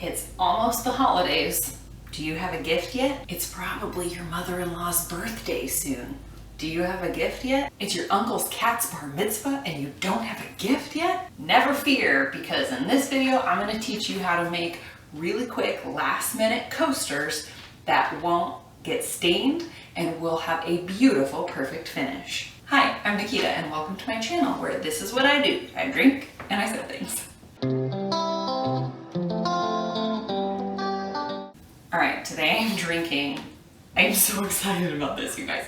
It's almost the holidays. Do you have a gift yet? It's probably your mother-in-law's birthday soon. Do you have a gift yet? It's your uncle's cat's bar mitzvah and you don't have a gift yet? Never fear, because in this video, I'm gonna teach you how to make really quick last-minute coasters that won't get stained and will have a beautiful, perfect finish. Hi, I'm Nikita and welcome to my channel where this is what I do. I drink and I sell things. All right, today I'm drinking. I'm so excited about this, you guys.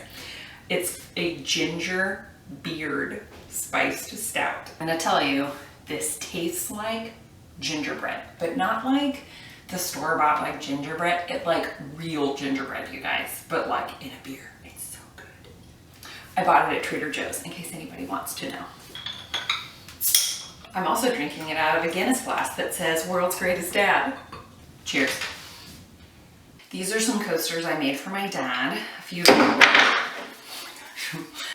It's a ginger beard spiced stout. I'm gonna tell you, this tastes like gingerbread, but not like the store-bought like gingerbread. It's like real gingerbread, you guys, but like in a beer. It's so good. I bought it at Trader Joe's in case anybody wants to know. I'm also drinking it out of a Guinness glass that says World's Greatest Dad. Cheers. These are some coasters I made for my dad. A few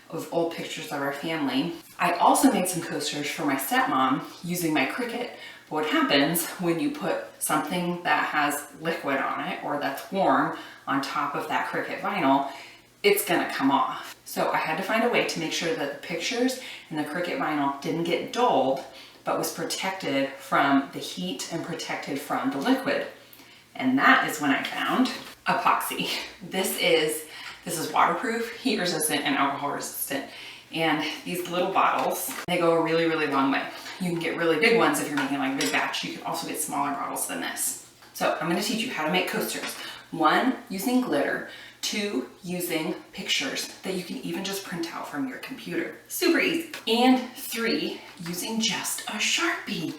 of old pictures of our family. I also made some coasters for my stepmom using my Cricut. But what happens when you put something that has liquid on it or that's warm on top of that Cricut vinyl, it's gonna come off. So I had to find a way to make sure that the pictures and the Cricut vinyl didn't get dulled, but was protected from the heat and protected from the liquid. And that is when I found epoxy. This is waterproof, heat resistant, and alcohol resistant. And these little bottles, they go a really, really long way. You can get really big ones if you're making like big batch. You can also get smaller bottles than this. So I'm gonna teach you how to make coasters. 1, using glitter. 2, using pictures that you can even just print out from your computer. Super easy. And 3, using just a Sharpie.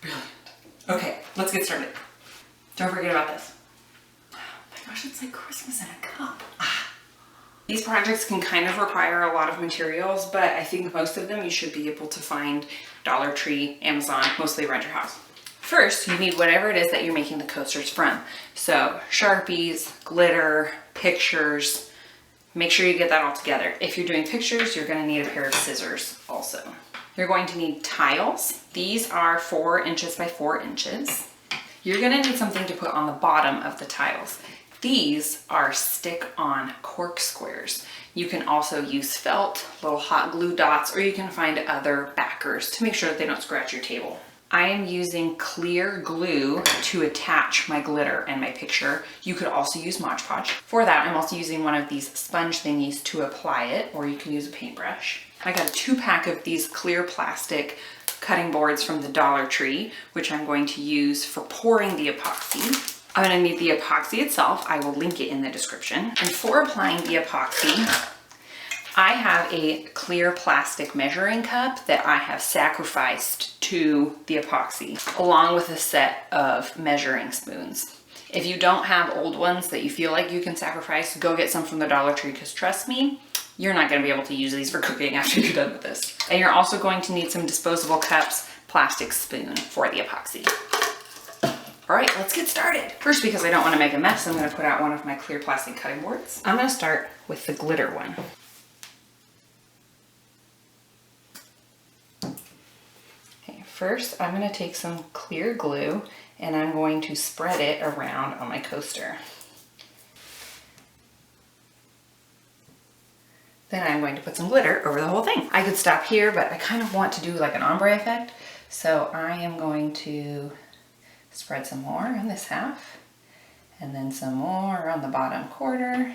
Brilliant. Okay, let's get started. Don't forget about this. Oh my gosh, it's like Christmas in a cup. These projects can kind of require a lot of materials, but I think most of them you should be able to find Dollar Tree, Amazon, mostly around your house. First, you need whatever it is that you're making the coasters from. So Sharpies, glitter, pictures, make sure you get that all together. If you're doing pictures, you're gonna need a pair of scissors also. You're going to need tiles. These are 4 inches by 4 inches. You're gonna need something to put on the bottom of the tiles. These are stick-on cork squares. You can also use felt, little hot glue dots, or you can find other backers to make sure that they don't scratch your table. I am using clear glue to attach my glitter and my picture. You could also use Mod Podge. For that, I'm also using one of these sponge thingies to apply it, or you can use a paintbrush. I got a 2-pack of these clear plastic cutting boards from the Dollar Tree, which I'm going to use for pouring the epoxy. I'm gonna need the epoxy itself. I will link it in the description. And for applying the epoxy, I have a clear plastic measuring cup that I have sacrificed to the epoxy, along with a set of measuring spoons. If you don't have old ones that you feel like you can sacrifice, go get some from the Dollar Tree, because trust me, you're not gonna be able to use these for cooking after you're done with this. And you're also going to need some disposable cups, plastic spoon for the epoxy. All right, let's get started. First, because I don't want to make a mess, I'm going to put out one of my clear plastic cutting boards. I'm going to start with the glitter one. Okay, first, I'm going to take some clear glue and I'm going to spread it around on my coaster. Then I'm going to put some glitter over the whole thing. I could stop here, but I kind of want to do like an ombre effect. So I am going to spread some more on this half, and then some more on the bottom quarter,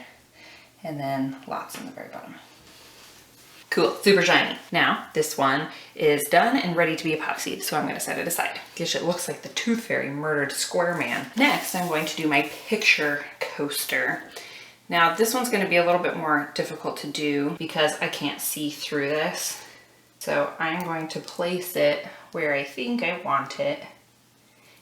and then lots on the very bottom. Cool, super shiny. Now, this one is done and ready to be epoxied, so I'm gonna set it aside. Gosh, it looks like the Tooth Fairy murdered Square Man. Next, I'm going to do my picture coaster. Now, this one's gonna be a little bit more difficult to do because I can't see through this. So I'm going to place it where I think I want it,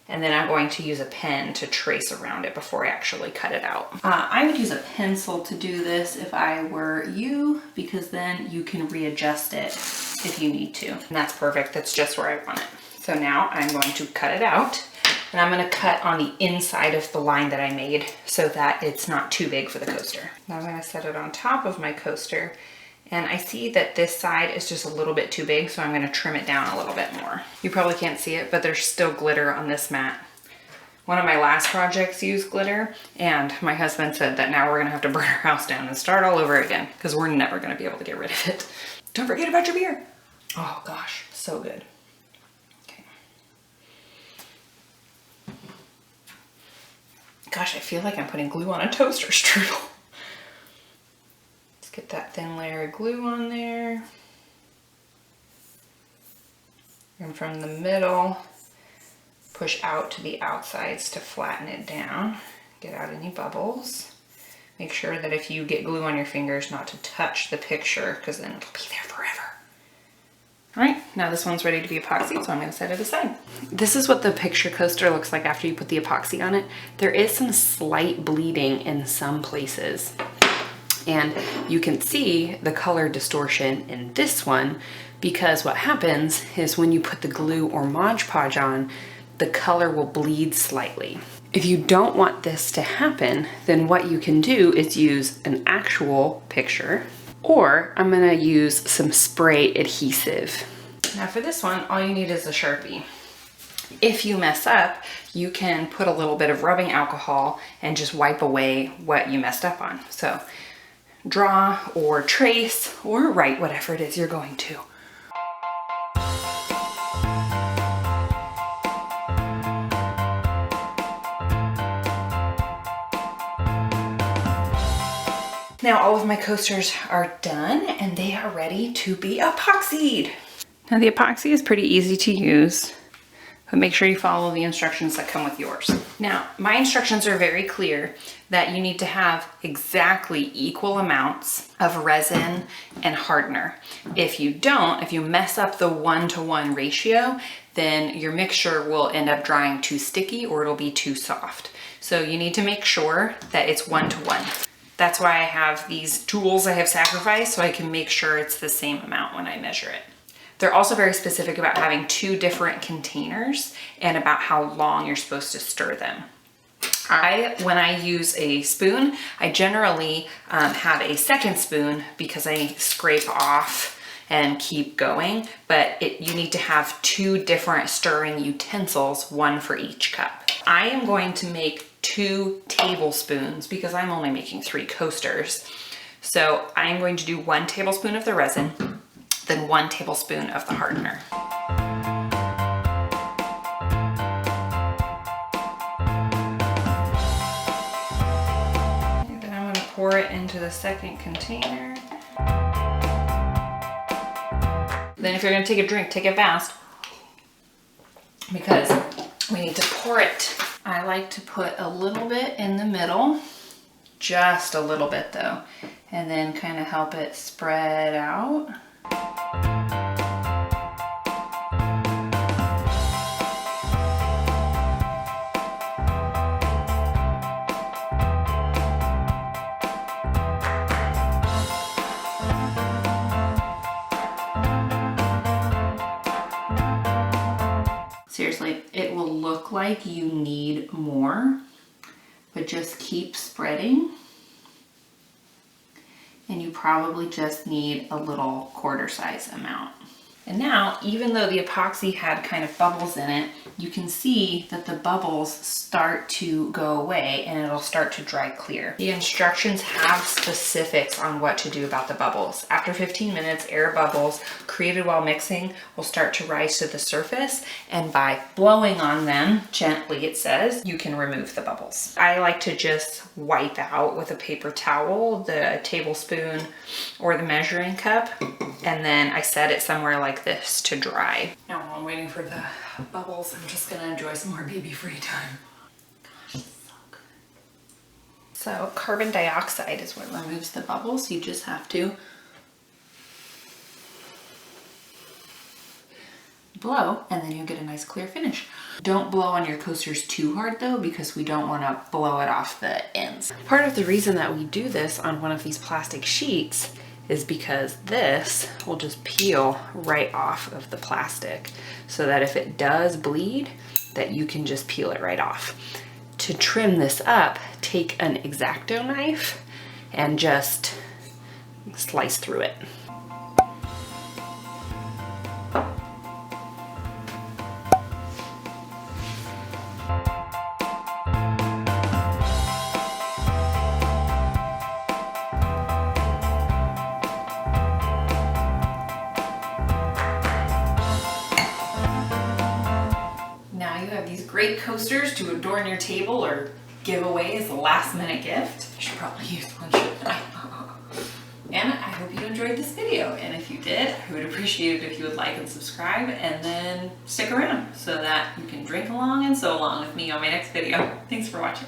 and then I'm going to use a pen to trace around it before I actually cut it out. I would use a pencil to do this if I were you, because then you can readjust it if you need to. And that's perfect, that's just where I want it. So now I'm going to cut it out, and I'm gonna cut on the inside of the line that I made so that it's not too big for the coaster. Now I'm gonna set it on top of my coaster, and I see that this side is just a little bit too big, so I'm gonna trim it down a little bit more. You probably can't see it, but there's still glitter on this mat, One of my last projects used glitter, and my husband said that now we're gonna have to burn our house down and start all over again because we're never gonna be able to get rid of it. Don't forget about your beer. Oh gosh, so good. Okay. Gosh, I feel like I'm putting glue on a toaster strudel. Let's get that thin layer of glue on there. And from the middle, push out to the outsides to flatten it down. Get out any bubbles. Make sure that if you get glue on your fingers, not to touch the picture, because then it'll be there forever. All right, now this one's ready to be epoxied, so I'm gonna set it aside. This is what the picture coaster looks like after you put the epoxy on it. There is some slight bleeding in some places. And you can see the color distortion in this one because what happens is when you put the glue or Mod Podge on, the color will bleed slightly. If you don't want this to happen, then what you can do is use an actual picture, or I'm gonna use some spray adhesive. Now for this one, all you need is a Sharpie. If you mess up, you can put a little bit of rubbing alcohol and just wipe away what you messed up on. So draw or trace or write whatever it is you're going to. Now all of my coasters are done and they are ready to be epoxied. Now the epoxy is pretty easy to use, but make sure you follow the instructions that come with yours. Now, my instructions are very clear that you need to have exactly equal amounts of resin and hardener. If you don't, if you mess up the 1-to-1 ratio, then your mixture will end up drying too sticky or it'll be too soft. So you need to make sure that it's 1-to-1. That's why I have these tools I have sacrificed so I can make sure it's the same amount when I measure it. They're also very specific about having 2 different containers and about how long you're supposed to stir them. When I use a spoon, I generally have a second spoon because I scrape off and keep going, but you need to have 2 different stirring utensils, 1 for each cup. I am going to make 2 tablespoons because I'm only making 3 coasters. So I'm going to do 1 tablespoon of the resin, then 1 tablespoon of the hardener. And then I'm going to pour it into the second container. Then if you're going to take a drink, take it fast because we need to pour it. I like to put a little bit in the middle, just a little bit though, and then kind of help it spread out. Seriously, it will look like you need more, but just keep spreading. And you probably just need a little quarter size amount. And now, even though the epoxy had kind of bubbles in it, you can see that the bubbles start to go away and it'll start to dry clear. The instructions have specifics on what to do about the bubbles. After 15 minutes, air bubbles created while mixing will start to rise to the surface, and by blowing on them gently, it says, you can remove the bubbles. I like to just wipe out with a paper towel the tablespoon or the measuring cup, and then I set it somewhere like this to dry. Now while I'm waiting for the bubbles, I'm just gonna enjoy some more baby-free time. Gosh, so good. So carbon dioxide is what removes the bubbles. You just have to blow and then you'll get a nice clear finish. Don't blow on your coasters too hard though, because we don't want to blow it off the ends. Part of the reason that we do this on one of these plastic sheets is because this will just peel right off of the plastic so that if it does bleed, that you can just peel it right off. To trim this up, take an X-Acto knife and just slice through it. you have these great coasters to adorn your table or give away as a last minute gift. I should probably use one, shouldn't I? And I hope you enjoyed this video. And if you did, I would appreciate it if you would like and subscribe, and then stick around so that you can drink along and sew along with me on my next video. Thanks for watching.